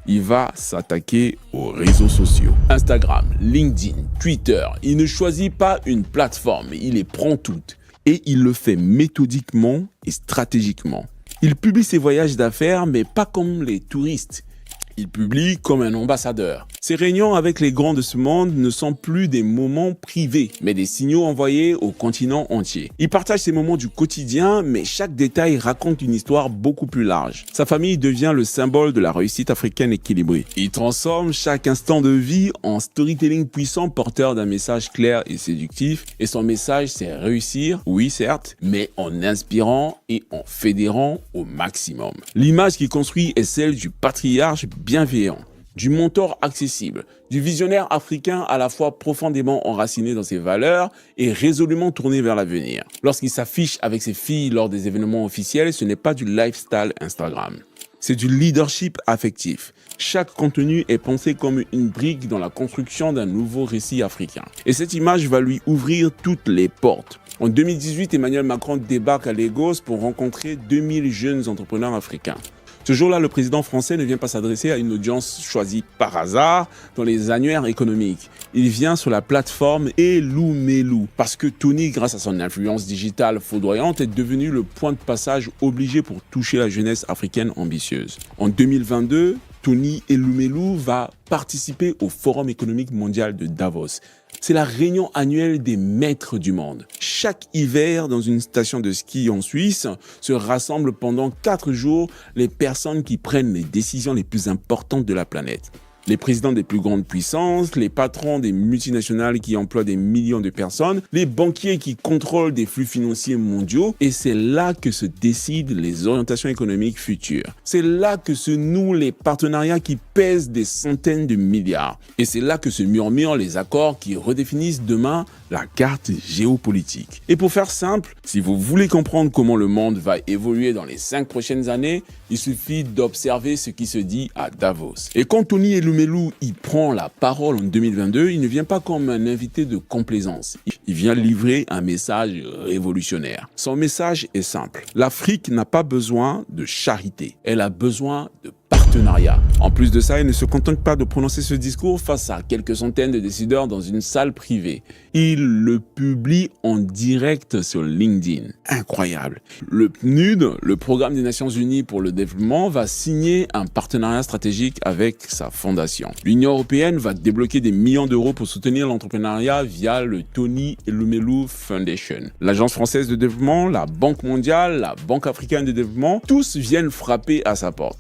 Il va s'attaquer aux réseaux sociaux. Instagram, LinkedIn, Twitter. Il ne choisit pas une plateforme, il les prend toutes. Et il le fait méthodiquement et stratégiquement. Il publie ses voyages d'affaires, mais pas comme les touristes. Il publie comme un ambassadeur. Ses réunions avec les grands de ce monde ne sont plus des moments privés, mais des signaux envoyés au continent entier. Il partage ses moments du quotidien, mais chaque détail raconte une histoire beaucoup plus large. Sa famille devient le symbole de la réussite africaine équilibrée. Il transforme chaque instant de vie en storytelling puissant porteur d'un message clair et séductif. Et son message, c'est réussir, oui certes, mais en inspirant et en fédérant au maximum. L'image qu'il construit est celle du patriarche bienveillant, du mentor accessible, du visionnaire africain à la fois profondément enraciné dans ses valeurs et résolument tourné vers l'avenir. Lorsqu'il s'affiche avec ses filles lors des événements officiels, ce n'est pas du lifestyle Instagram. C'est du leadership affectif. Chaque contenu est pensé comme une brique dans la construction d'un nouveau récit africain. Et cette image va lui ouvrir toutes les portes. En 2018, Emmanuel Macron débarque à Lagos pour rencontrer 2000 jeunes entrepreneurs africains. Ce jour-là, le président français ne vient pas s'adresser à une audience choisie par hasard dans les annuaires économiques. Il vient sur la plateforme Elumelu parce que Tony, grâce à son influence digitale foudroyante, est devenu le point de passage obligé pour toucher la jeunesse africaine ambitieuse. En 2022, Tony Elumelu va participer au Forum économique mondial de Davos. C'est la réunion annuelle des maîtres du monde. Chaque hiver, dans une station de ski en Suisse, se rassemblent pendant 4 jours les personnes qui prennent les décisions les plus importantes de la planète. Les présidents des plus grandes puissances, les patrons des multinationales qui emploient des millions de personnes, les banquiers qui contrôlent des flux financiers mondiaux. Et c'est là que se décident les orientations économiques futures. C'est là que se nouent les partenariats qui pèsent des centaines de milliards. Et c'est là que se murmurent les accords qui redéfinissent demain la carte géopolitique. Et pour faire simple, si vous voulez comprendre comment le monde va évoluer dans les 5 prochaines années, il suffit d'observer ce qui se dit à Davos. Et quand Tony Elumelu y prend la parole en 2022, il ne vient pas comme un invité de complaisance. Il vient livrer un message révolutionnaire. Son message est simple. L'Afrique n'a pas besoin de charité. Elle a besoin de partenariat. En plus de ça, il ne se contente pas de prononcer ce discours face à quelques centaines de décideurs dans une salle privée. Il le publie en direct sur LinkedIn. Incroyable. Le PNUD, le Programme des Nations Unies pour le développement, va signer un partenariat stratégique avec sa fondation. L'Union européenne va débloquer des millions d'euros pour soutenir l'entrepreneuriat via le Tony Elumelu Foundation. L'Agence française de développement, la Banque mondiale, la Banque africaine de développement, tous viennent frapper à sa porte.